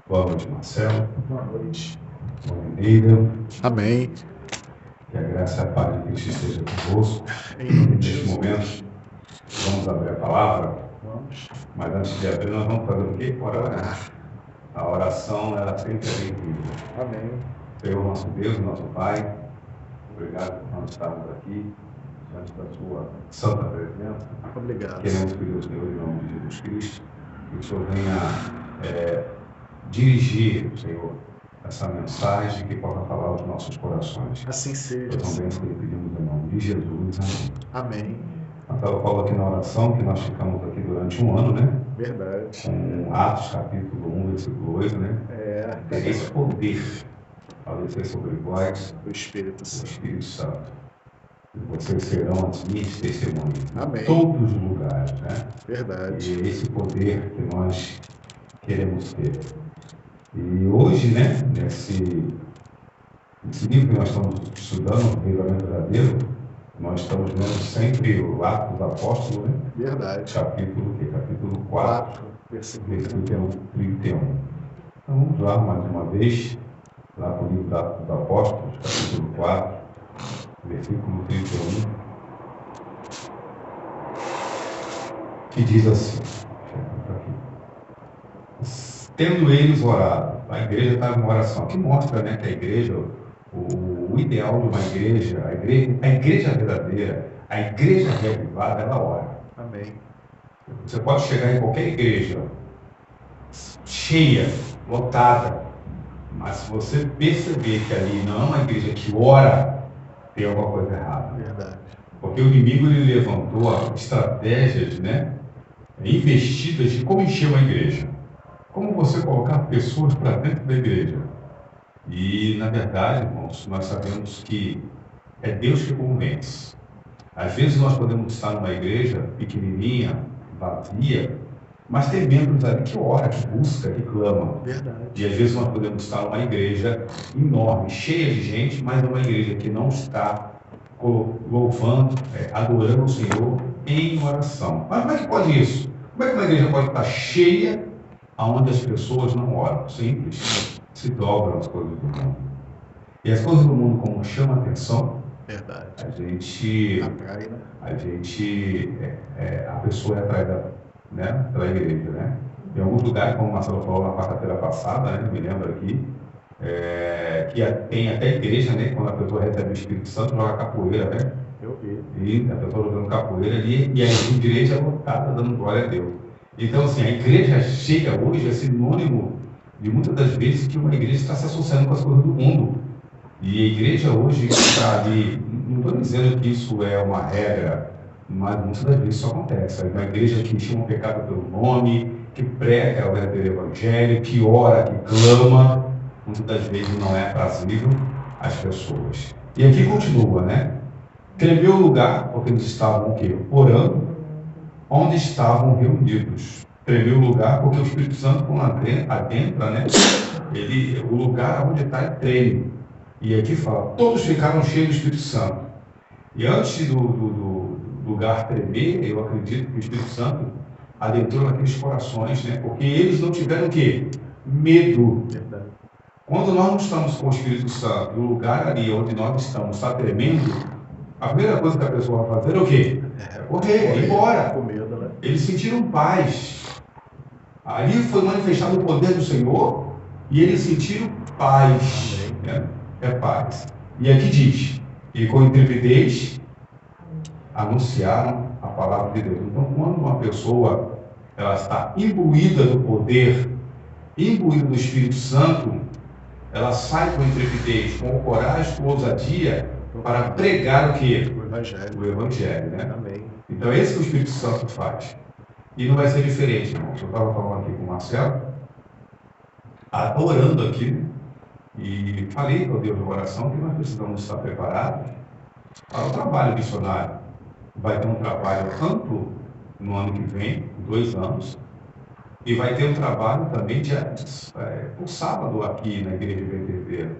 Boa noite, Marcelo. Boa noite. Boa noite, Neida. Amém. Que a graça e a paz de Cristo esteja convosco. Em nome de Neste Jesus. momento, vamos abrir a palavra, Vamos mas antes de abrir, nós vamos fazer o quê? Orar. orar. A oração, ela sempre é bem-vinda. Amém. Senhor, nosso Deus, nosso Pai, obrigado por nós estarmos aqui, diante da Sua santa presença. Obrigado. Queremos pedir ao Senhor, em nome de Jesus Cristo, que o Senhor venha dirigir, Senhor, essa mensagem que possa falar aos nossos corações. Assim seja. Eu também te pedimos em nome de Jesus. Amém. Amém. Marcelo falou aqui na oração que nós ficamos aqui durante um ano, né? Verdade. Com Atos capítulo 1, versículo 8, né? Tereis poder ao descer sobre vós O Espírito o Santo. Espírito Santo. E vocês serão as minhas testemunhas Amém. em todos os lugares, né? Verdade. E é esse poder que nós queremos ter. E hoje, né, nesse livro que nós estamos estudando, o Avivamento Verdadeiro, nós estamos vendo sempre o Atos dos Apóstolos, né? Verdade. Capítulo 4, Versículo versículo 31. Então vamos lá mais uma vez, lá para o livro dos Atos dos Apóstolos, capítulo 4, versículo 31, que diz assim, tendo eles orado, a igreja está em oração, que mostra, né, que a igreja, o ideal de uma igreja, a igreja verdadeira, a igreja reavivada, ela ora. Amém. Você pode chegar em qualquer igreja, cheia, lotada, mas se você perceber que ali não é uma igreja que ora, tem alguma coisa errada. Verdade. Porque o inimigo ele levantou estratégias, né, investidas de como encher uma igreja. Como você colocar pessoas para dentro da igreja. E, na verdade, irmãos, nós sabemos que é Deus que convence. Às vezes nós podemos estar numa igreja pequenininha, vazia, mas tem membros ali que ora, que busca, que clama. Verdade. E às vezes nós podemos estar numa igreja enorme, cheia de gente, mas é uma igreja que não está louvando, adorando o Senhor em oração. Mas como é que pode isso? Como é que uma igreja pode estar cheia aonde as pessoas não oram? Simples. Se dobram as coisas do mundo. E as coisas do mundo, como chama a atenção, Verdade. a gente, Atrai, né? a pessoa é atraída, né, pela igreja, né? Em alguns lugares, como o Marcelo falou na quarta-feira passada, né, me lembro aqui, que tem até igreja, né, quando a pessoa recebe o Espírito Santo, joga capoeira, né? Eu vi. E a pessoa jogando capoeira ali, e a igreja lotada, dando glória a Deus. Então, assim, a igreja cheia hoje é sinônimo de muitas das vezes que uma igreja está se associando com as coisas do mundo. E a igreja hoje está ali, não estou dizendo que isso é uma regra, mas muitas das vezes isso acontece. É uma igreja que chama o pecado pelo nome, que prega o verdadeiro evangelho, que ora, que clama, muitas das vezes não é aprazível às pessoas. E aqui continua, né? Tremeu o lugar, porque eles estavam o quê? Orando, onde estavam reunidos. Tremeu o lugar, porque o Espírito Santo, quando adentra, né? O lugar onde está, ele treme. E aqui fala, todos ficaram cheios do Espírito Santo. E antes do lugar tremer, eu acredito que o Espírito Santo adentrou naqueles corações, né? Porque eles não tiveram o quê? Medo. Verdade. Quando nós não estamos com o Espírito Santo, o lugar ali onde nós estamos está tremendo, a primeira coisa que a pessoa vai fazer é o quê? É correr, ir embora. Com medo, né? Eles sentiram paz. Ali foi manifestado o poder do Senhor e eles sentiram paz. Né? É paz. E aqui diz, e com intrepidez anunciaram a palavra de Deus. Então, quando uma pessoa ela está imbuída do poder, imbuída do Espírito Santo, ela sai com intrepidez, com coragem, com ousadia, para pregar o quê? O Evangelho. O Evangelho, né? Amém. Então, é isso que o Espírito Santo faz. E não vai ser diferente, irmãos. Eu estava falando aqui com o Marcelo, orando aqui, né? E falei para Deus no coração que nós precisamos estar preparados para o trabalho missionário. Vai ter um trabalho tanto no ano que vem, 2 anos, e vai ter um trabalho também por sábado aqui na Igreja Verdadeira.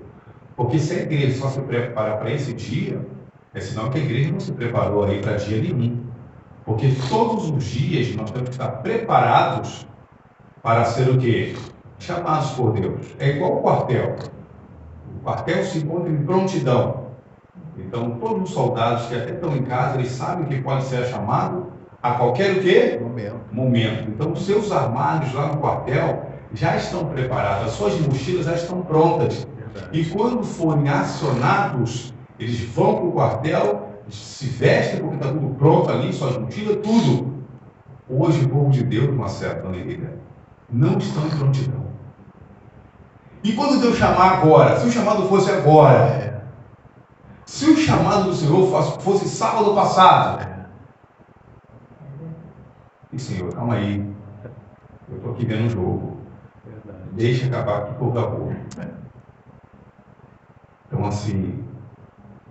Porque se a igreja só se prepara para esse dia, é sinal que a igreja não se preparou aí para dia nenhum. Porque todos os dias nós temos que estar preparados para ser o quê? chamados por Deus. É igual o quartel. O quartel se encontra em prontidão. Então, todos os soldados que até estão em casa, eles sabem que pode ser chamado a qualquer o quê? Momento. Então, os seus armários lá no quartel já estão preparados, as suas mochilas já estão prontas. E quando forem acionados, eles vão para o quartel, se vestem porque está tudo pronto ali, suas mochilas, tudo. Hoje, o povo de Deus, Marcelo, dona Henrique, não estão em prontidão. E quando Deus chamar agora, se o chamado fosse agora, se o chamado do Senhor fosse sábado passado, e Senhor, calma aí, eu estou aqui vendo um jogo, deixa acabar aqui pouco a pouco. Então, assim,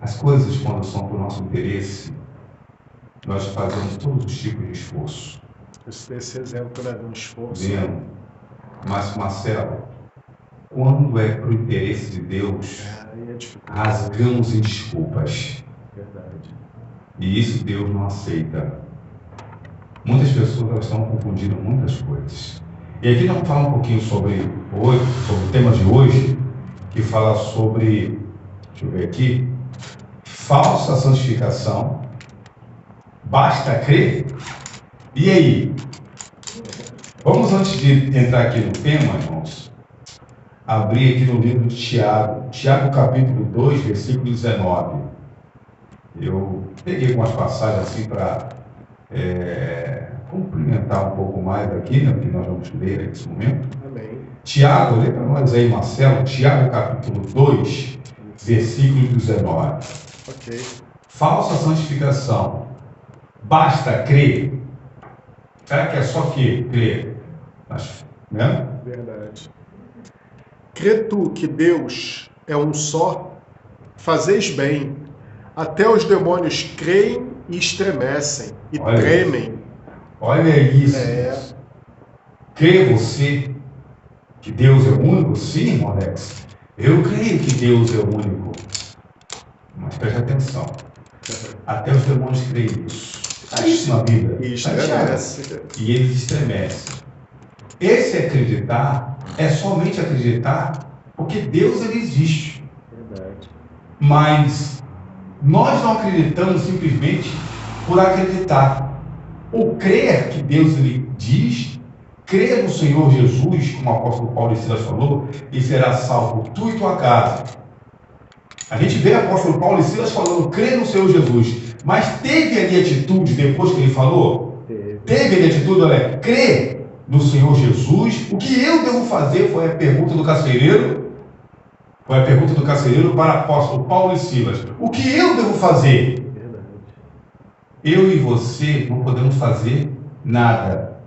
as coisas, quando são para o nosso interesse, nós fazemos todos os tipos de esforço. Esse exemplo, né, de um esforço. Vendo? Mas, Marcelo, quando é para o interesse de Deus, rasgamos em desculpas. Verdade. E isso Deus não aceita. Muitas pessoas elas estão confundindo muitas coisas. E aqui nós vamos falar um pouquinho sobre o tema de hoje, que fala sobre, deixa eu ver aqui, falsa santificação, basta crer. E aí? Vamos, antes de entrar aqui no tema, irmãos, abrir aqui no livro de Tiago, capítulo 2, versículo 19. Eu peguei algumas passagens assim para complementar um pouco mais aqui, né, o que nós vamos ler nesse momento. Amém. Tiago, lê para nós aí, Marcelo, Tiago capítulo 2, versículo 19. Ok. Falsa santificação, basta crer. Será que é só crer? Mas, né? Verdade. Crê tu que Deus é um só? Fazeis bem. Até os demônios creem e estremecem e tremem. Olha isso. Crê você que Deus é o único? Sim, irmão Alex. Eu creio que Deus é o único. Mas preste atenção. Até os demônios creem nisso. Está isso na Bíblia. E eles estremecem. Esse acreditar é somente acreditar porque Deus ele existe. Verdade. Mas nós não acreditamos simplesmente por acreditar. O crer que Deus ele diz, crer no Senhor Jesus, como o apóstolo Paulo e Silas falou, e será salvo tu e tua casa. A gente vê o apóstolo Paulo e Silas falando, crer no Senhor Jesus. Mas teve ali atitude depois que ele falou? Teve ali atitude, olha, crer no Senhor Jesus. O que eu devo fazer foi a pergunta do carcereiro. Foi a pergunta do carcereiro para o apóstolo Paulo e Silas. O que eu devo fazer? Eu e você não podemos fazer nada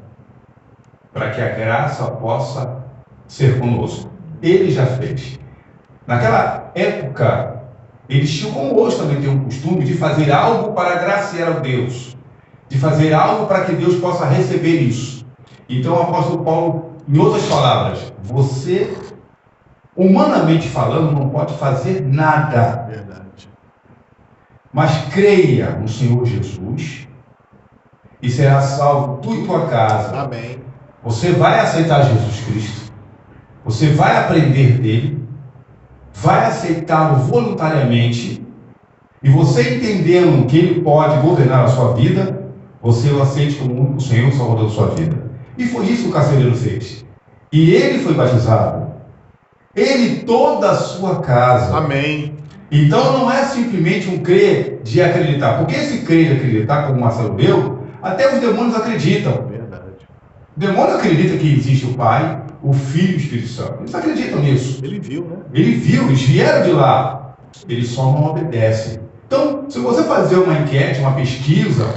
para que a graça possa ser conosco. Ele já fez. Naquela época, eles tinham, como hoje também tem um costume, de fazer algo para agraciar a Deus, de fazer algo para que Deus possa receber isso. Então o apóstolo Paulo, em outras palavras, você, humanamente falando, não pode fazer nada. Verdade. Mas creia no Senhor Jesus e será salvo tu e tua casa. Amém. Você vai aceitar Jesus Cristo, você vai aprender dele, vai aceitá-lo voluntariamente, e você entendendo que ele pode governar a sua vida, você o aceite como o único Senhor e Salvador da sua vida. E foi isso que o carcereiro fez. E ele foi batizado. Ele e toda a sua casa. Amém. Então não é simplesmente um crer de acreditar. Porque esse crer de acreditar, como o Marcelo leu, até os demônios acreditam. Verdade. O demônio acredita que existe o Pai, o Filho e o Espírito Santo. Eles acreditam nisso. Ele viu, né? Ele viu, eles vieram de lá. Eles só não obedecem. Então, se você fazer uma enquete, uma pesquisa,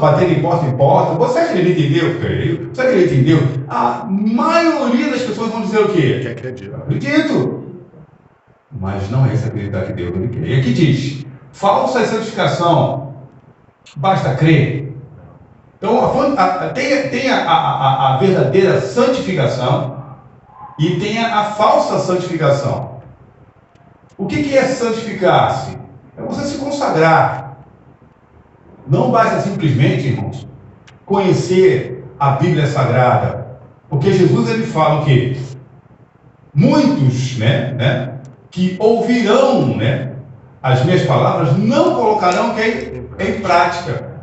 bater de porta em porta, você acredita em Deus? Creio. Você acredita em Deus? A maioria das pessoas vão dizer o quê? Que acredita. Acredito. Mas não é esse acreditar que Deus ele quer. E aqui diz, falsa santificação, basta crer. Então, tem a verdadeira santificação e tem a falsa santificação. O que é santificar-se? É você se consagrar. Não basta simplesmente, irmãos, conhecer a Bíblia Sagrada. Porque Jesus ele fala o quê? muitos, que ouvirão, as minhas palavras, não colocarão em prática.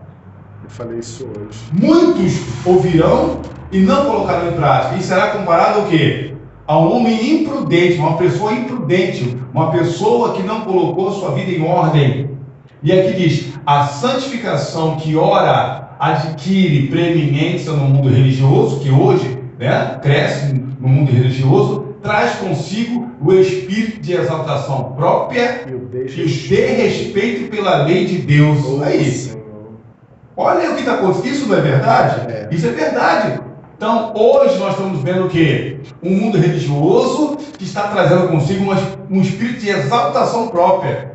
Eu falei isso hoje. Muitos ouvirão e não colocarão em prática. E será comparado ao quê? A um homem imprudente, uma pessoa imprudente, uma pessoa que não colocou sua vida em ordem. E aqui diz, a santificação que ora adquire preeminência no mundo religioso, que hoje cresce no mundo religioso, traz consigo o espírito de exaltação própria e o desrespeito pela lei de Deus. Aí, olha o que está acontecendo. Isso não é verdade? Isso é verdade. Então, hoje nós estamos vendo o quê? Um mundo religioso que está trazendo consigo um espírito de exaltação própria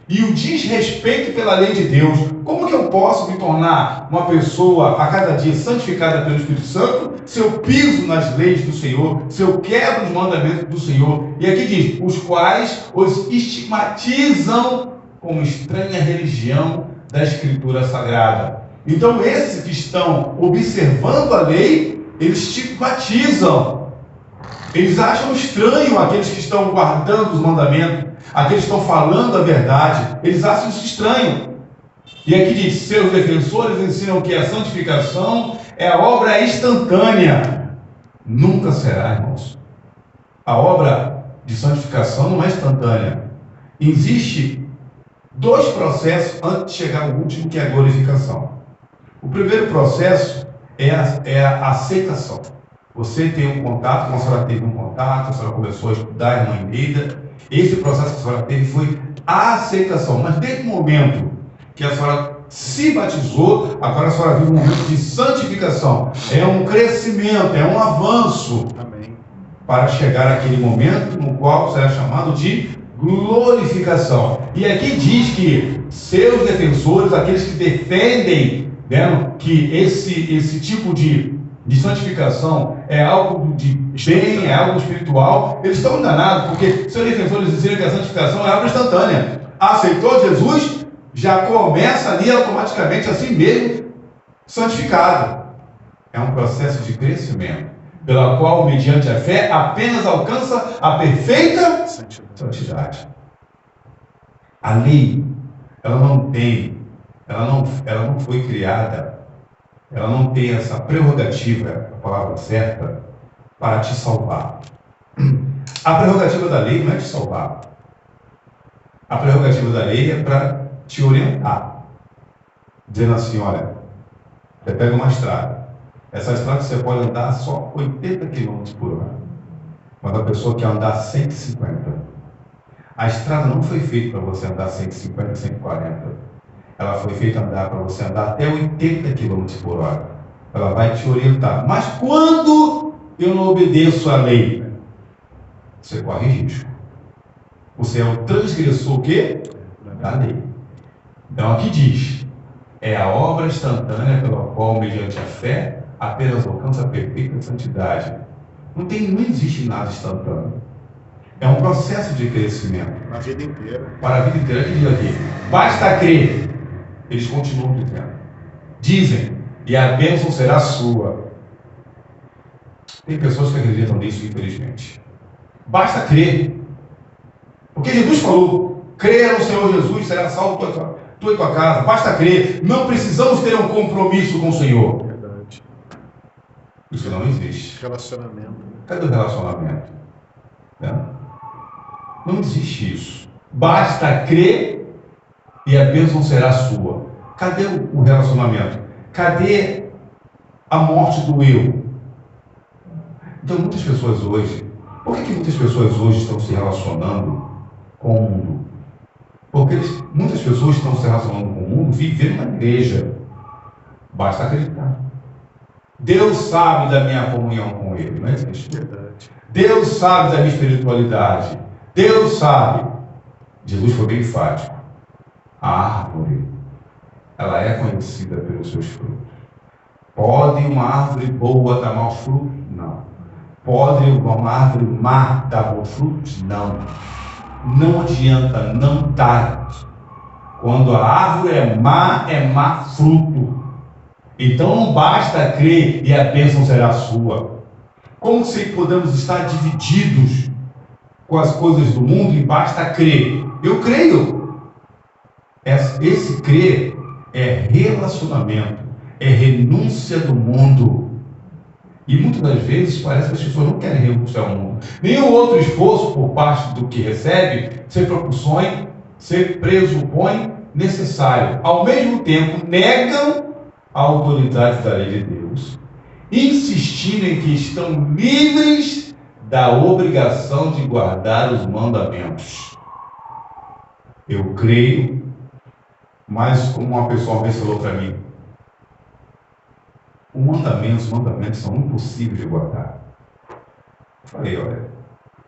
e o desrespeito pela lei de Deus. Como que eu posso me tornar uma pessoa a cada dia santificada pelo Espírito Santo se eu piso nas leis do Senhor, se eu quebro os mandamentos do Senhor? E aqui diz, os quais os estigmatizam como estranha religião da Escritura Sagrada. Então, esses que estão observando a lei, eles estigmatizam. Eles acham estranho aqueles que estão guardando os mandamentos, aqueles que estão falando a verdade. Eles acham isso estranho. E aqui diz, seus defensores ensinam que a santificação é a obra instantânea. Nunca será, irmãos. A obra de santificação não é instantânea. Existe 2 processos antes de chegar ao último, que é a glorificação. O primeiro processo é a aceitação. Você tem um contato, como a senhora teve um contato, a senhora começou a estudar, a irmã Eneida. Esse processo que a senhora teve foi a aceitação. Mas desde o momento que a senhora se batizou, agora a senhora vive um momento de santificação. É um crescimento, é um avanço. Amém. Para chegar àquele momento no qual será chamado de glorificação. E aqui diz que seus defensores, aqueles que defendem que esse tipo de santificação é algo de bem, é algo espiritual, eles estão enganados, porque seus defensores dizem que a santificação é algo instantânea. Aceitou Jesus, já começa ali automaticamente assim mesmo santificado. É um processo de crescimento, pela qual, mediante a fé, apenas alcança a perfeita santidade. A lei, ela não foi criada, ela não tem essa prerrogativa, a palavra certa, para te salvar. A prerrogativa da lei não é te salvar. A prerrogativa da lei é para te orientar, dizendo assim, olha, você pega uma estrada. Essa estrada você pode andar só 80 km por hora, mas a pessoa quer andar 150. A estrada não foi feita para você andar 150, 140. Ela foi feita para você andar até 80 km por hora. Ela vai te orientar. Mas quando eu não obedeço à lei, você corre risco. Você é o transgressor o quê? Da lei. Então aqui diz, é a obra instantânea pela qual, mediante a fé, apenas alcança a perfeita santidade. Não existe nada instantâneo. É um processo de crescimento. A vida inteira. Para a vida inteira, que diz aqui, basta crer. Eles continuam dizendo. Dizem, e a bênção será sua. Tem pessoas que acreditam nisso, infelizmente. Basta crer. Porque Jesus falou, crer no Senhor Jesus, será salvo tu e tua casa. Basta crer. Não precisamos ter um compromisso com o Senhor. Verdade. Isso não existe. Relacionamento. Cadê o relacionamento? Não existe isso. Basta crer e a bênção será sua. Cadê o relacionamento? Cadê a morte do eu? Então, muitas pessoas hoje... Por que muitas pessoas hoje estão se relacionando com o mundo? Porque muitas pessoas estão se relacionando com o mundo vivendo na igreja. Basta acreditar. Deus sabe da minha comunhão com Ele, não é isso? Verdade. Deus sabe da minha espiritualidade. Deus sabe. Jesus foi bem enfático. A árvore, ela é conhecida pelos seus frutos. Pode uma árvore boa dar maus frutos? Não. Pode uma árvore má dar bons frutos? Não. Não adianta, não dá. Quando a árvore é má fruto. Então não basta crer e a bênção será sua. Como se podemos estar divididos com as coisas do mundo e basta crer. Eu creio. Esse crer é relacionamento, é renúncia do mundo. E muitas das vezes parece que as pessoas não querem renunciar ao mundo. Nenhum outro esforço por parte do que recebe se pressupõe necessário. Ao mesmo tempo, negam a autoridade da lei de Deus, insistindo em que estão livres da obrigação de guardar os mandamentos. Eu creio, mas como uma pessoa uma vez falou para mim, os mandamentos são impossíveis de guardar. Eu falei, olha,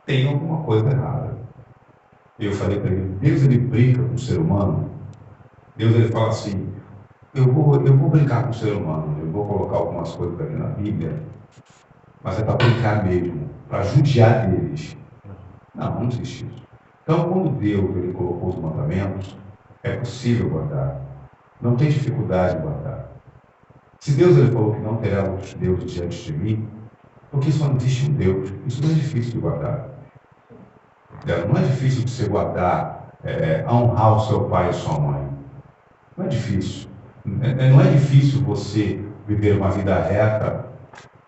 tem alguma coisa errada. Eu falei para ele, Deus ele brinca com o ser humano. Deus ele fala assim, eu vou brincar com o ser humano, eu vou colocar algumas coisas aqui na Bíblia, mas é para brincar mesmo, para judiar deles. Não existe isso. Então, quando Deus ele colocou os mandamentos, é possível guardar. Não tem dificuldade de guardar. Se Deus ele falou que não terá outros deuses diante de mim, porque só não existe um Deus, isso não é difícil de guardar. Não é difícil de você guardar, honrar o seu pai e a sua mãe. Não é difícil. Não é difícil você viver uma vida reta,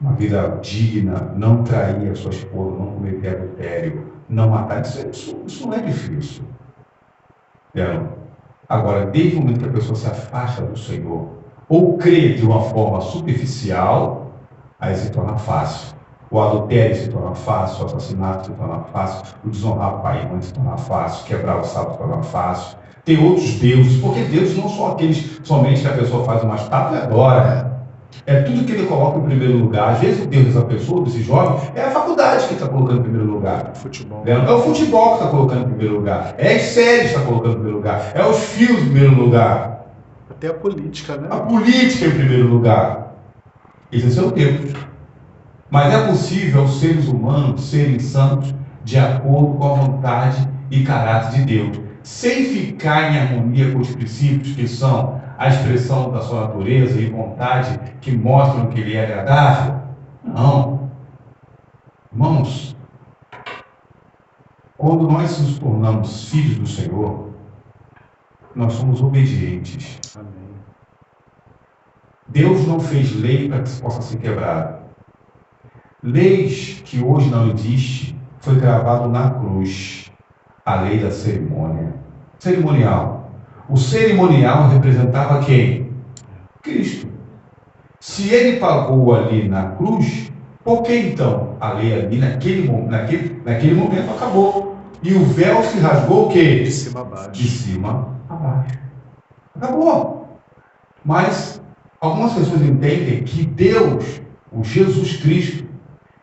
uma vida digna, não trair a sua esposa, não cometer adultério, não matar. Isso não é difícil. Agora, desde o momento que a pessoa se afasta do Senhor, ou crê de uma forma superficial, aí se torna fácil. O adultério se torna fácil, o assassinato se torna fácil, o desonrar pai e mãe se torna fácil, quebrar o sábado se torna fácil. Tem outros deuses, porque deuses não são aqueles somente que a pessoa faz uma estátua e adora. É tudo que ele coloca em primeiro lugar. Às vezes o Deus dessa pessoa, desse jovem, é a faculdade que está colocando em primeiro lugar. Futebol. É o futebol que está colocando em primeiro lugar. É as séries que está colocando em primeiro lugar. É os filmes em primeiro lugar. Até a política, né? A política em primeiro lugar. Esse é o Deus. Mas é possível aos seres humanos serem santos de acordo com a vontade e caráter de Deus, sem ficar em harmonia com os princípios que são a expressão da sua natureza e vontade que mostram que ele é agradável? Não. Irmãos, quando nós nos tornamos filhos do Senhor, nós somos obedientes. Amém. Deus não fez lei para que se possa ser quebrada. Leis que hoje não existem, foi gravado na cruz. A lei da cerimônia. Cerimonial. O cerimonial representava quem? Cristo. Se ele pagou ali na cruz, por que então a lei ali naquele momento acabou? E o véu se rasgou o quê? De cima a baixo. De cima a baixo. Acabou. Mas algumas pessoas entendem que Deus, o Jesus Cristo,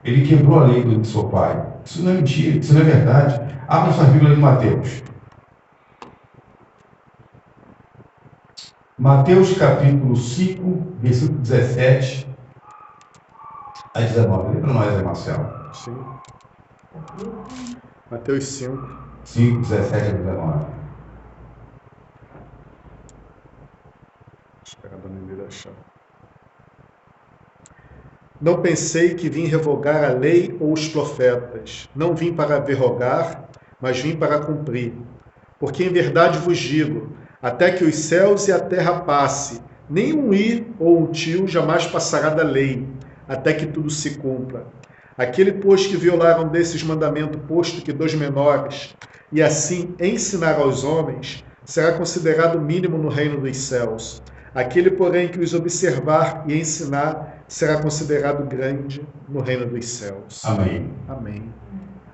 ele quebrou a lei do seu Pai. Isso não é mentira, isso não é verdade. Abra sua Bíblia em Mateus. Mateus capítulo 5, versículo 17 a 19. Lê para nós aí, Marcelo. Sim. Mateus 5. 5, 17 a 19. Espera a dona Emília achar. Não pensei que vim revogar a lei ou os profetas. Não vim para verrogar, mas vim para cumprir. Porque em verdade vos digo, até que os céus e a terra passe, nem um i ou um tio jamais passará da lei, até que tudo se cumpra. Aquele, pois, que violar um desses mandamentos, posto que dos menores, e assim ensinar aos homens, será considerado mínimo no reino dos céus. Aquele, porém, que os observar e ensinar, será considerado grande no reino dos céus. Amém. Amém.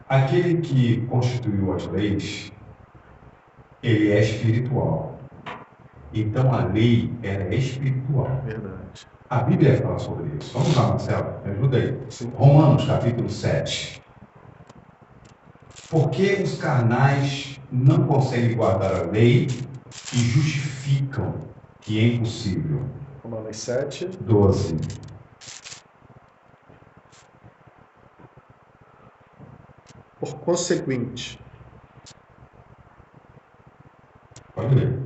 Aquele que constituiu as leis, ele é espiritual. Então a lei ela é espiritual. Verdade. A Bíblia fala sobre isso. Vamos lá, Marcelo, me ajuda aí. Sim. Romanos capítulo 7. Porque os carnais não conseguem guardar a lei e justificam que é impossível. Romanos 7. 12. Por conseguinte, Pode ler.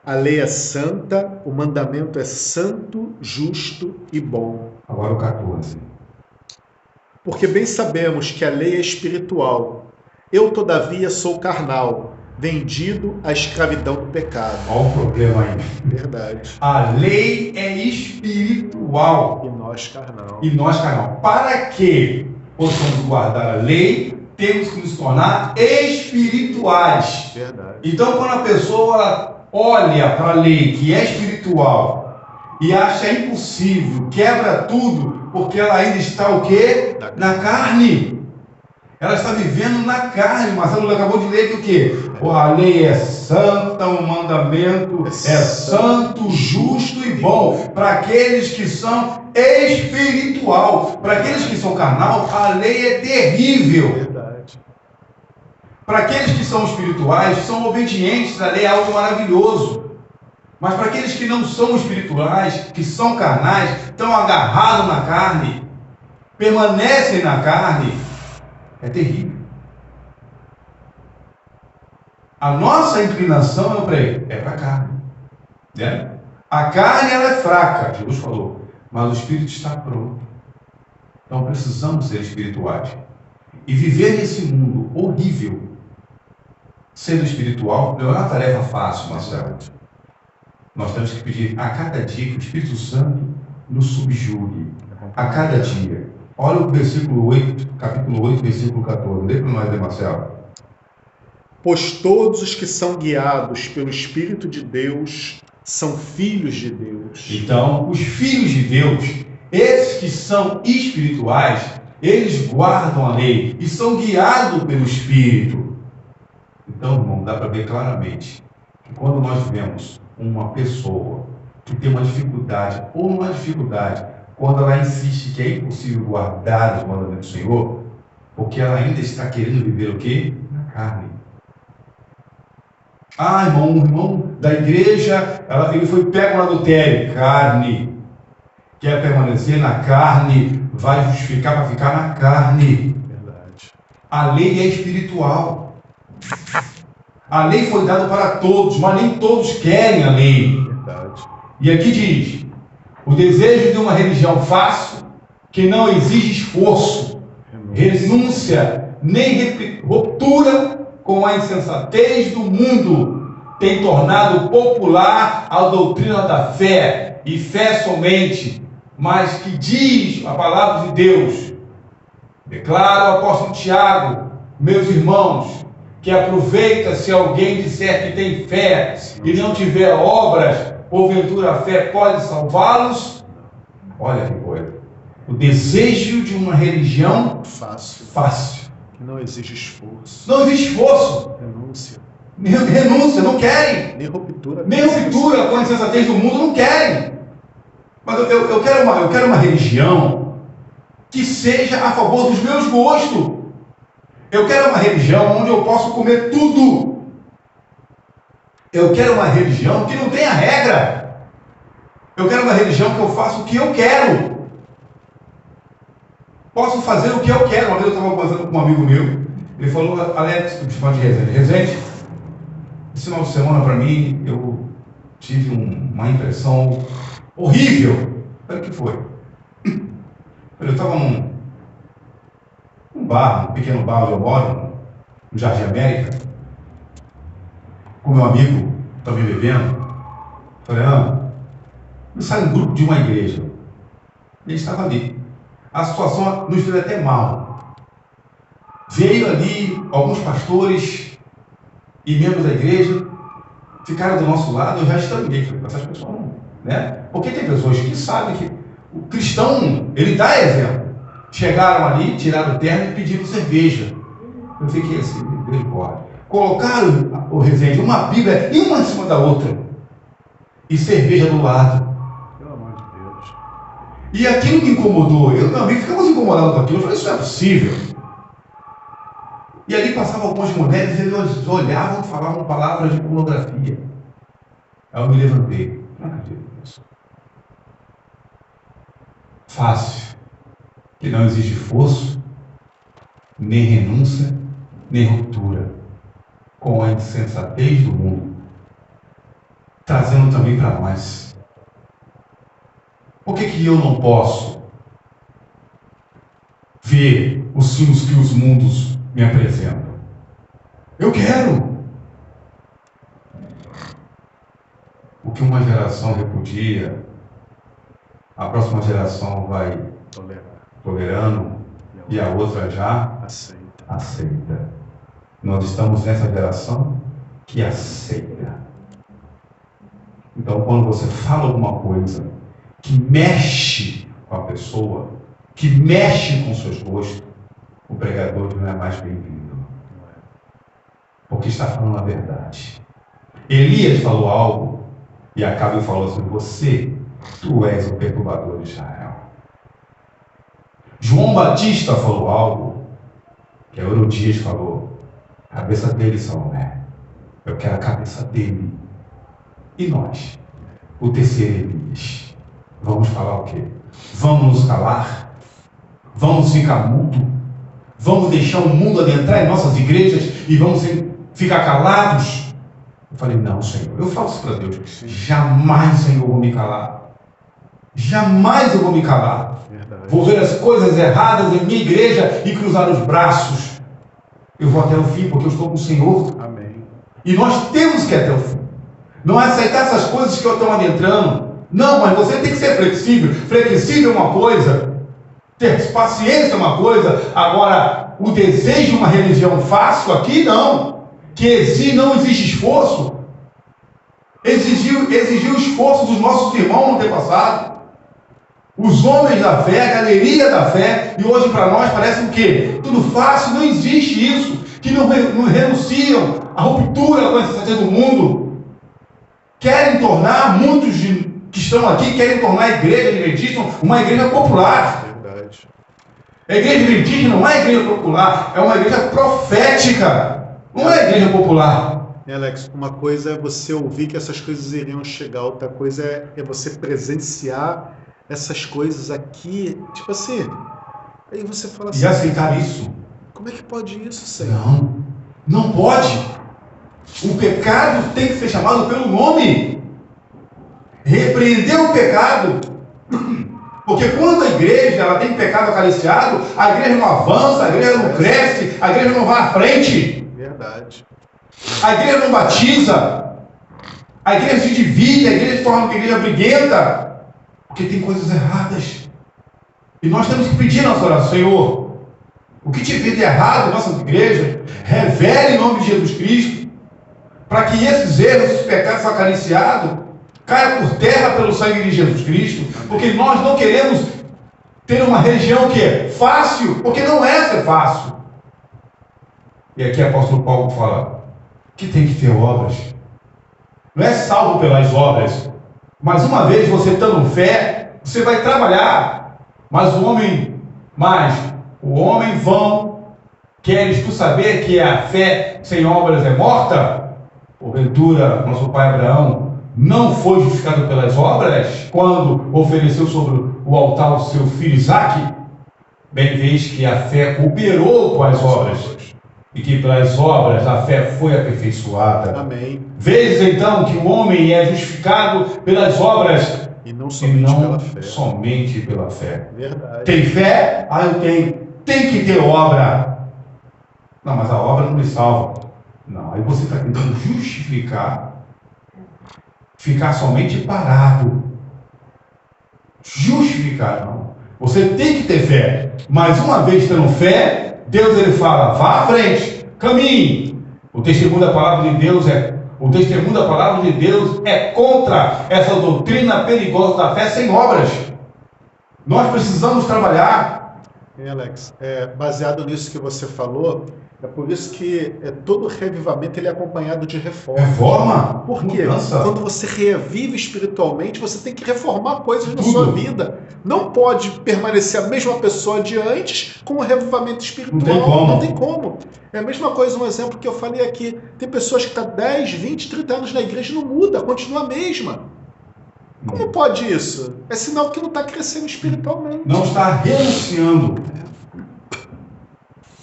a lei é santa, o mandamento é santo, justo e bom. Agora o 14. Porque bem sabemos que a lei é espiritual, Eu, todavia, sou carnal, vendido à escravidão do pecado. Olha o problema aí. Verdade. A lei é espiritual E nós, carnal. e nós carnal. Para que possamos guardar a lei, temos que nos tornar espirituais. Verdade. Então, quando a pessoa olha para a lei que é espiritual e acha impossível, quebra tudo, porque ela ainda está o quê? Na carne. Ela está vivendo na carne. Marcelo acabou de ler que o quê? A lei é santa, o mandamento é santo, justo e bom. Para aqueles que são espiritual. Para aqueles que são carnal, a lei é terrível. Verdade. Para aqueles que são espirituais, são obedientes, a lei é algo maravilhoso. Mas para aqueles que não são espirituais, que são carnais, estão agarrados na carne, permanecem na carne, é terrível. A nossa inclinação é para a carne. Né? A carne ela é fraca, Jesus falou, mas o espírito está pronto. Então precisamos ser espirituais. E viver nesse mundo horrível, sendo espiritual, não é uma tarefa fácil, Marcelo. Nós temos que pedir a cada dia que o Espírito Santo nos subjugue. A cada dia. Olha o versículo 8, capítulo 8, versículo 14. Lê para nós, Marcelo. Pois todos os que são guiados pelo Espírito de Deus são filhos de Deus. Então, os filhos de Deus, esses que são espirituais, eles guardam a lei e são guiados pelo Espírito. Então, irmão, dá para ver claramente que quando nós vemos uma pessoa que tem uma dificuldade, ou uma dificuldade, quando ela insiste que é impossível guardar os mandamentos do Senhor, porque ela ainda está querendo viver o quê? Na carne. Ah, irmão, um irmão da igreja, ele foi pego no adultério, carne. Quer permanecer na carne, vai justificar para ficar na carne. Verdade. A lei é espiritual. A lei foi dada para todos, mas nem todos querem a lei. Verdade. E aqui diz, o desejo de uma religião fácil, que não exige esforço, renúncia, nem ruptura com a insensatez do mundo, tem tornado popular a doutrina da fé, e fé somente, mas que diz a palavra de Deus. Declara o apóstolo Tiago, meus irmãos, que aproveita se alguém disser que tem fé e não tiver obras, porventura a fé pode salvá-los? Olha que coisa. O desejo de uma religião fácil. Que não exige esforço. Não existe esforço. Renúncia. Renúncia, não querem. Nem ruptura. Nem ruptura com a insensatez do mundo, não querem. Mas eu quero uma religião que seja a favor dos meus gostos. Eu quero uma religião onde eu posso comer tudo. Eu quero uma religião que não tenha regra. Eu quero uma religião que eu faça o que eu quero. Posso fazer o que eu quero. Uma vez eu estava conversando com um amigo meu. Ele falou, Alex, eu te falo de Resende. Resende, esse final de semana para mim, eu tive uma impressão horrível. Falei, o que foi? Eu estava num bar, um pequeno bar onde eu moro, no Jardim América, com meu amigo, também bebendo. Falei, me sai um grupo de uma igreja. Ele estava ali. A situação nos fez até mal. Veio ali alguns pastores e membros da igreja, ficaram do nosso lado, eu já estranhei. Falei, essas pessoas não, né? Porque tem pessoas que sabem que o cristão, ele dá exemplo. Chegaram ali, tiraram o terno e pediram cerveja. Eu fiquei assim, misericórdia. Colocaram o Resende, uma Bíblia, uma em cima da outra. E cerveja do lado. Pelo amor de Deus. E aquilo me incomodou. Eu e meu amigo ficamos incomodados com aquilo. Eu falei, isso não é possível. E ali passavam algumas mulheres e eles olhavam e falavam palavras de pornografia. Aí eu me levantei. Não acredito nisso. Fácil. Que não exige esforço, nem renúncia, nem ruptura com a insensatez do mundo, trazendo também para nós. Por que eu não posso ver os filmes que os mundos me apresentam? Eu quero. O que uma geração repudia, a próxima geração vai tolerando e a outra já aceita. Nós estamos nessa geração que aceita. Então, quando você fala alguma coisa que mexe com a pessoa, que mexe com seus gostos, o pregador não é mais bem-vindo. Porque está falando a verdade. Elias falou algo e Acabe falou assim: tu és o perturbador de Israel. João Batista falou algo que Herodias falou: a cabeça dele, Salomé. Eu quero a cabeça dele. E nós, o terceiro Elias, vamos falar o quê? Vamos nos calar? Vamos ficar mudo? Vamos deixar o mundo adentrar em nossas igrejas e vamos ficar calados? Eu falei: não, Senhor. Eu falo isso para Deus: jamais, Senhor, eu vou me calar. Jamais eu vou me calar. Verdade. Vou ver as coisas erradas em minha igreja e cruzar os braços. Eu vou até o fim, porque eu estou com o Senhor. Amém. E nós temos que ir até o fim. Não é aceitar essas coisas que estão adentrando. Não, mas você tem que ser flexível. Flexível é uma coisa, ter paciência é uma coisa. Agora, o desejo de uma religião fácil aqui, não. Que não existe esforço. Exigiu esforço dos nossos irmãos no tempo passado. Os homens da fé, a galeria da fé. E hoje para nós parece o quê? Tudo fácil, não existe isso. Que não renunciam à ruptura com a necessidade do mundo. Querem tornar, muitos que estão aqui, querem tornar a igreja adventista uma igreja popular. Verdade. A igreja adventista não é igreja popular, é uma igreja profética. Não é igreja popular. Alex, uma coisa é você ouvir que essas coisas iriam chegar, outra coisa é você presenciar essas coisas aqui, tipo assim. Aí você fala assim: e aceitar isso. Como é que pode isso, Senhor? Não pode. O pecado tem que ser chamado pelo nome. Repreender o pecado. Porque quando a igreja ela tem pecado acariciado, a igreja não avança, a igreja não cresce, a igreja não vai à frente. Verdade. A igreja não batiza. A igreja se divide, a igreja se torna uma igreja briguenta. Porque tem coisas erradas. E nós temos que pedir nossa oração: Senhor, o que tiver de errado na nossa igreja, revele em nome de Jesus Cristo, para que esses erros, esses pecados acariciados, caia por terra pelo sangue de Jesus Cristo. Porque nós não queremos ter uma religião que é fácil, porque não é ser fácil. E aqui o apóstolo Paulo fala que tem que ter obras. Não é salvo pelas obras, mas uma vez você estando fé, você vai trabalhar. Mas o homem vão, queres tu saber que a fé sem obras é morta? Porventura, nosso pai Abraão não foi justificado pelas obras quando ofereceu sobre o altar o seu filho Isaque? Bem vês que a fé cooperou com as obras, e que pelas obras a fé foi aperfeiçoada. Amém. Vês então que o homem é justificado pelas obras e não somente pela fé. Verdade. Tem fé? Eu tenho. Tem que ter obra. Não, mas a obra não me salva. Não, aí você está tentando justificar, ficar somente parado. Justificar, não. Você tem que ter fé. Mas uma vez tendo fé, Deus ele fala: vá à frente, caminhe. O testemunho da palavra de Deus é contra essa doutrina perigosa da fé sem obras. Nós precisamos trabalhar. Alex, baseado nisso que você falou, é por isso que todo revivamento ele é acompanhado de reforma. Reforma? Por quê? Mudança. Quando você revive espiritualmente, você tem que reformar coisas na sua vida. Não pode permanecer a mesma pessoa de antes com o revivamento espiritual. Não tem como. É a mesma coisa, um exemplo que eu falei aqui. Tem pessoas que estão 10, 20, 30 anos na igreja e não muda, continua a mesma. Como pode isso? É sinal que não está crescendo espiritualmente. Não está renunciando.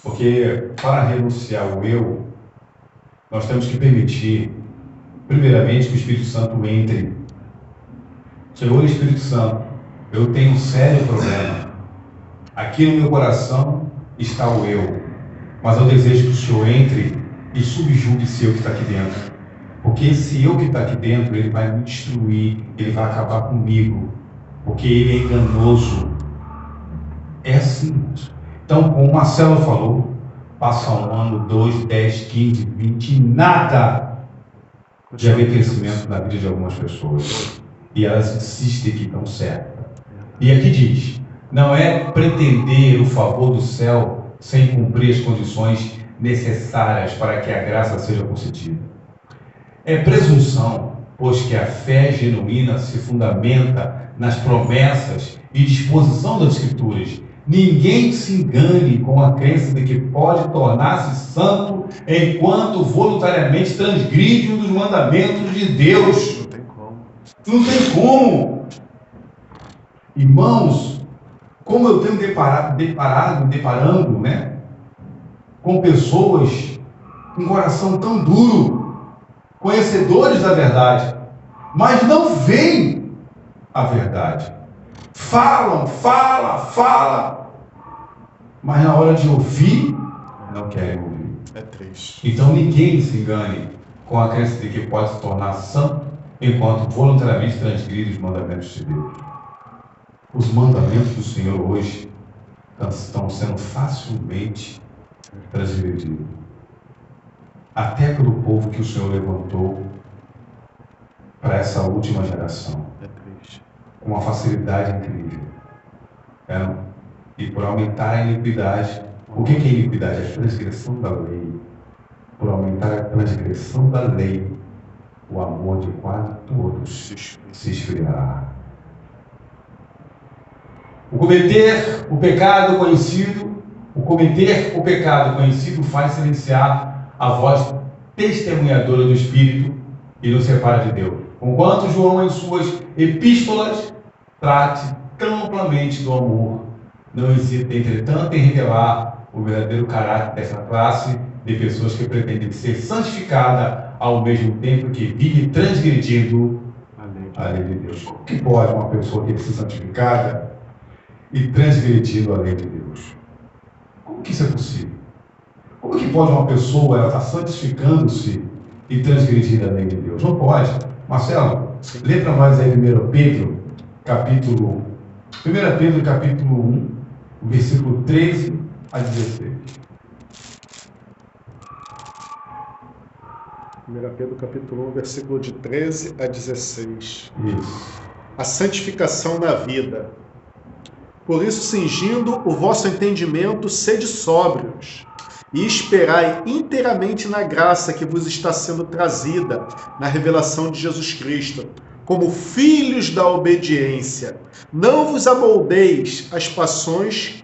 Porque para renunciar ao eu, nós temos que permitir, primeiramente, que o Espírito Santo entre. Senhor Espírito Santo, eu tenho um sério problema. Aqui no meu coração está o eu. Mas eu desejo que o Senhor entre e subjugue esse eu que está aqui dentro. Porque esse eu que está aqui dentro, ele vai me destruir, ele vai acabar comigo, porque ele é enganoso. É assim. Então, como o Marcelo falou, passa um ano, 2, 10, 15, 20, nada de haver crescimento na vida de algumas pessoas. E elas insistem que estão certas. E aqui diz, não é pretender o favor do céu sem cumprir as condições necessárias para que a graça seja concedida. É presunção, pois que a fé genuína se fundamenta nas promessas e disposição das Escrituras. Ninguém se engane com a crença de que pode tornar-se santo enquanto voluntariamente transgride um dos mandamentos de Deus. Não tem como. Não tem como. Irmãos, como eu tenho deparando, né, com pessoas com coração tão duro, conhecedores da verdade, mas não veem a verdade. Falam, mas na hora de ouvir, não querem ouvir. É triste. Então ninguém se engane com a crença de que pode se tornar santo enquanto voluntariamente transgride os mandamentos de Deus. Os mandamentos do Senhor hoje estão sendo facilmente transgredidos. Até pelo povo que o Senhor levantou para essa última geração. É triste. Com uma facilidade incrível. E por aumentar a iniquidade. O que é iniquidade? A transgressão da lei. Por aumentar a transgressão da lei, o amor de quase todos se esfriará. O cometer o pecado conhecido faz silenciar a voz testemunhadora do Espírito e nos separa de Deus. Conquanto João, em suas epístolas, trate tão amplamente do amor, não hesita, entretanto, em revelar o verdadeiro caráter dessa classe de pessoas que pretendem ser santificada ao mesmo tempo que vive transgredindo a lei de Deus. Como que pode uma pessoa querer ser santificada e transgredindo a lei de Deus? Como que isso é possível? Como que pode uma pessoa, ela estar santificando-se e transgredindo a lei de Deus? Não pode. Marcelo, lê para nós aí 1 Pedro, capítulo 1, versículo 13 a 16. 1 Pedro capítulo 1, versículo de 13 a 16. Isso. A santificação na vida. Por isso, cingindo o vosso entendimento, sede sóbrios, e esperai inteiramente na graça que vos está sendo trazida na revelação de Jesus Cristo, como filhos da obediência. Não vos amoldeis as paixões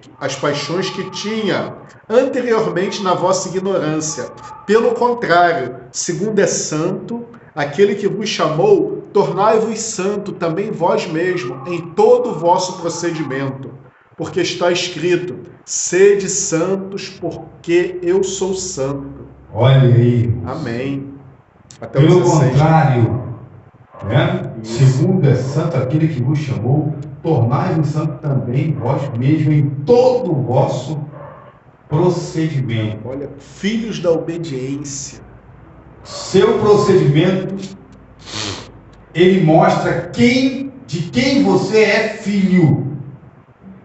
que tinha anteriormente na vossa ignorância. Pelo contrário, segundo é santo, aquele que vos chamou, tornai-vos santo também vós mesmo, em todo o vosso procedimento. Porque está escrito, sede santos, porque eu sou santo. Olha aí. Amém. Até o Pelo 16. contrário, né? Segundo é santo aquele que vos chamou, tornai-vos santo também vós mesmos em todo o vosso procedimento. Olha, filhos da obediência. Seu procedimento, ele mostra de quem você é filho.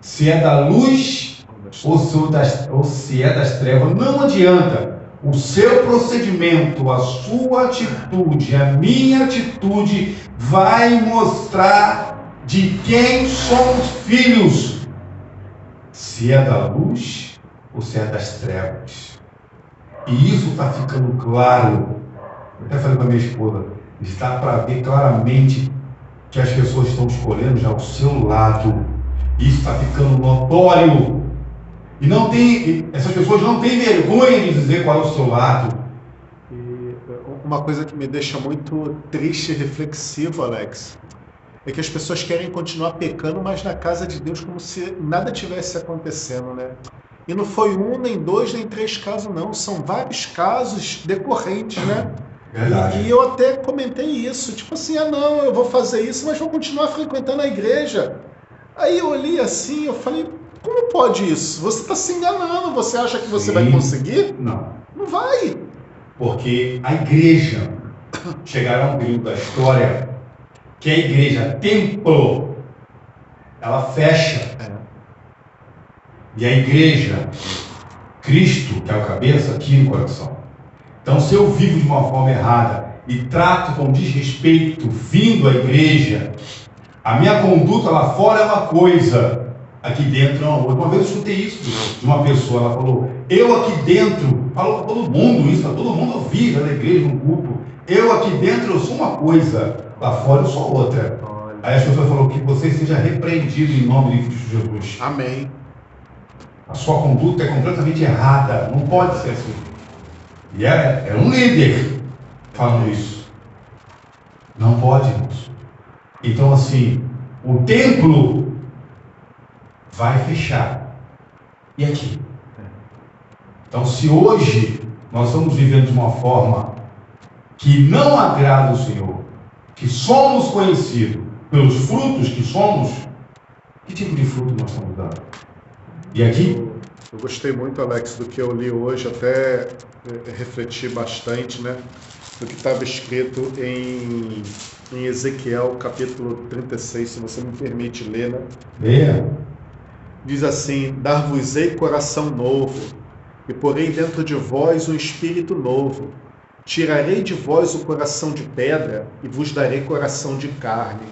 Se é da luz ou se é das trevas, não adianta. O seu procedimento, a sua atitude, a minha atitude vai mostrar de quem somos filhos. Se é da luz ou se é das trevas. E isso está ficando claro. Eu até falei para minha esposa, está para ver claramente que as pessoas estão escolhendo já o seu lado. Isso está ficando notório. E essas pessoas não têm vergonha de dizer qual é o seu lado. E uma coisa que me deixa muito triste e reflexivo, Alex, é que as pessoas querem continuar pecando, mas na casa de Deus como se nada tivesse acontecendo, né? E não foi um, nem dois, nem três casos, não. São vários casos decorrentes, né? Verdade. E eu até comentei isso, tipo assim, não, eu vou fazer isso, mas vou continuar frequentando a igreja. Aí eu olhei assim, eu falei, como pode isso? Você está se enganando, você acha que você vai conseguir? Não. Não vai. Porque a igreja chegará a um período da história que a igreja templo, ela fecha. E a igreja, Cristo, que é o cabeça, aqui no coração. Então, se eu vivo de uma forma errada e trato com desrespeito vindo à igreja, a minha conduta lá fora é uma coisa, aqui dentro é uma outra. Uma vez eu escutei isso de uma pessoa, ela falou, eu aqui dentro, falou para todo mundo isso, para todo mundo ouvir na igreja, no culto, eu aqui dentro eu sou uma coisa, lá fora eu sou outra. Aí as pessoas falaram que você seja repreendido em nome de Cristo Jesus. Amém. A sua conduta é completamente errada, não pode ser assim. E é um líder falando isso. Não pode, irmãos. Então, assim, o templo vai fechar. E aqui? Então, se hoje nós estamos vivendo de uma forma que não agrada o Senhor, que somos conhecidos pelos frutos que somos, que tipo de fruto nós estamos dando? E aqui? Eu gostei muito, Alex, do que eu li hoje, até refleti bastante, né? Do que estava escrito em Ezequiel, capítulo 36, se você me permite ler, né? Leia. Diz assim, dar-vos-ei coração novo, e porei dentro de vós um espírito novo. Tirarei de vós o coração de pedra, e vos darei coração de carne.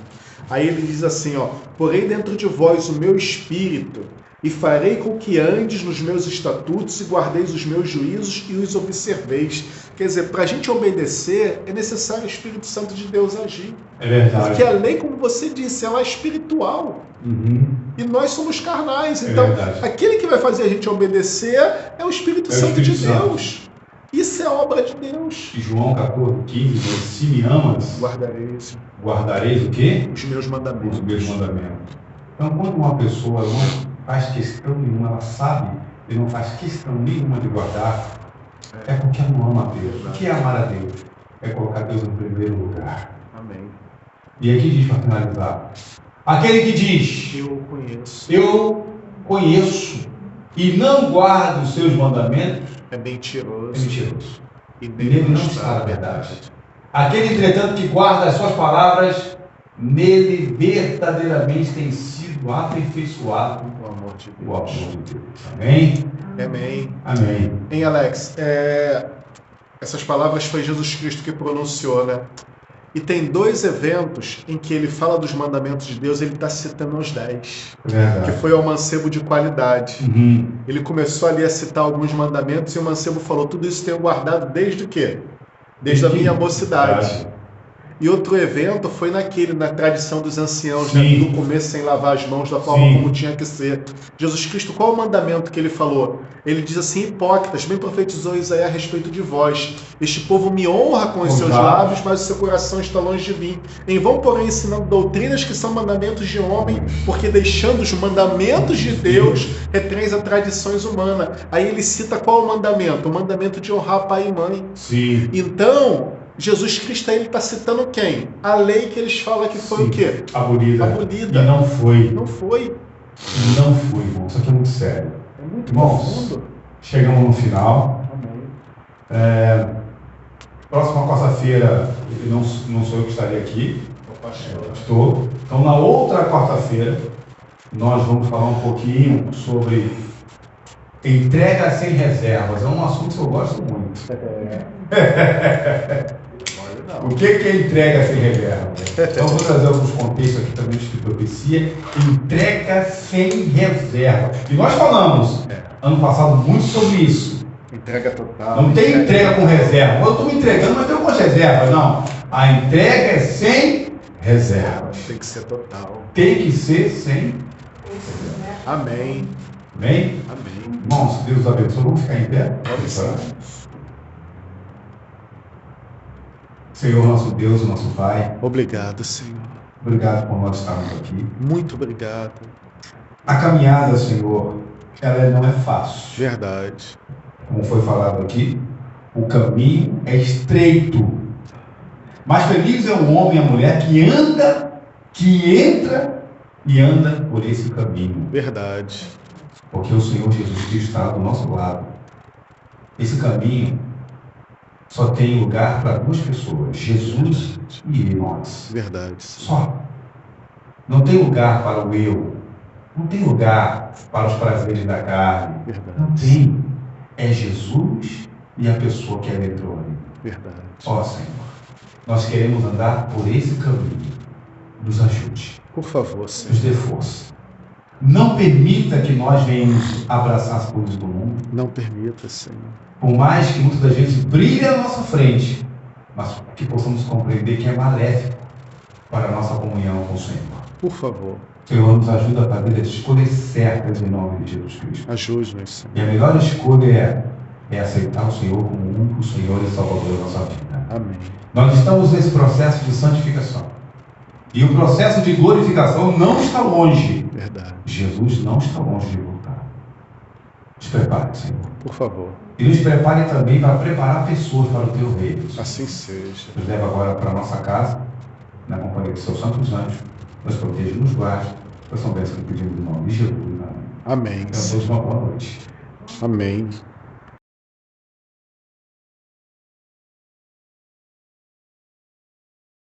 Aí ele diz assim, ó, porei dentro de vós o meu espírito, e farei com que andes nos meus estatutos e guardeis os meus juízos e os observeis. Quer dizer, para a gente obedecer, é necessário o Espírito Santo de Deus agir. É verdade. Porque a lei, como você disse, ela é espiritual. E nós somos carnais. Então, aquele que vai fazer a gente obedecer é o Espírito Santo de Deus. Isso é obra de Deus. E João 14:15, se me amas, guardareis o quê? Os meus mandamentos. Os meus mandamentos. Então, quando uma pessoa não faz questão nenhuma, ela sabe e não faz questão nenhuma de guardar, é porque ela não ama a Deus. O que é amar a Deus? É colocar Deus no primeiro lugar. Amém. E aqui diz, para finalizar, aquele que diz, eu conheço e não guardo os seus mandamentos, é mentiroso. E nele não está a verdade. Aquele, entretanto, que guarda as suas palavras, nele verdadeiramente tem sido aperfeiçoado o amor de Deus. O amor de Deus. Amém? Amém. Amém. Hein, Alex? Essas palavras foi Jesus Cristo que pronunciou, né? E tem 2 eventos em que ele fala dos mandamentos de Deus, ele está citando os 10. Que foi ao mancebo de qualidade. Ele começou ali a citar alguns mandamentos e o mancebo falou, tudo isso tenho guardado desde o quê? Desde a minha mocidade. E outro evento foi na tradição dos anciãos, né? No começo, sem lavar as mãos da forma como tinha que ser. Jesus Cristo, qual o mandamento que ele falou? Ele diz assim, hipócritas, bem profetizou Isaías a respeito de vós. Este povo me honra com os seus lábios, mas o seu coração está longe de mim. Em vão, porém, ensinando doutrinas que são mandamentos de homem, porque deixando os mandamentos de Deus, retréns a tradições humanas. Aí ele cita qual o mandamento? O mandamento de honrar pai e mãe. Então, Jesus Cristo ele está citando quem? A lei que eles falam que foi o quê? Abolida. E não foi. Não foi, irmão. Isso aqui é muito sério. É muito profundo. Chegamos no final. Amém. Próxima quarta-feira, não sou eu que estarei aqui. Estou. Então, na outra quarta-feira, nós vamos falar um pouquinho sobre entrega sem reservas. É um assunto que eu gosto muito. O que é entrega sem reserva? Então, vou trazer alguns contextos aqui também de profecia. Entrega sem reserva. E nós falamos, ano passado, muito sobre isso. Entrega total. Não tem entrega com reserva. Eu estou me entregando, mas tenho algumas reservas. Não. A entrega é sem reservas. Tem que ser total. Tem que ser sem reserva. Amém. Amém? Amém. Irmãos, Deus abençoe. Vamos ficar em pé? Senhor, nosso Deus, nosso Pai. Obrigado, Senhor. Obrigado por nós estarmos aqui. Muito obrigado. A caminhada, Senhor, ela não é fácil. Verdade. Como foi falado aqui, o caminho é estreito. Mas feliz é o homem e a mulher que entra e anda por esse caminho. Verdade. Porque o Senhor Jesus Cristo está do nosso lado. Esse caminho só tem lugar para duas pessoas, Jesus e nós. Verdade. Só. Não tem lugar para o eu. Não tem lugar para os prazeres da carne. Verdade. Não tem. É Jesus e a pessoa que é eletrônica. Verdade. Ó Senhor, nós queremos andar por esse caminho. Nos ajude. Por favor, Senhor. Nos dê força. Não permita que nós venhamos abraçar as coisas do mundo. Não permita, Senhor. Por mais que muitas das vezes brilhe à nossa frente, mas que possamos compreender que é maléfico para a nossa comunhão com o Senhor. Por favor. Senhor, nos ajuda a fazer as escolhas certas em nome de Jesus Cristo. Ajude-nos, Senhor. E a melhor escolha é aceitar o Senhor como o único Senhor e Salvador da nossa vida. Amém. Nós estamos nesse processo de santificação. E o processo de glorificação não está longe. Verdade. Jesus não está longe de voltar. Nos prepare, Senhor. Por favor. E nos prepare também para preparar pessoas para o teu reino. Assim seja. Nos leva agora para a nossa casa, na companhia dos seus santos anjos. Nos proteja e nos guarde. Nós são bênçãos que pedimos em nome de Jesus. Amém. Amém. Tenham todos uma boa noite. Amém.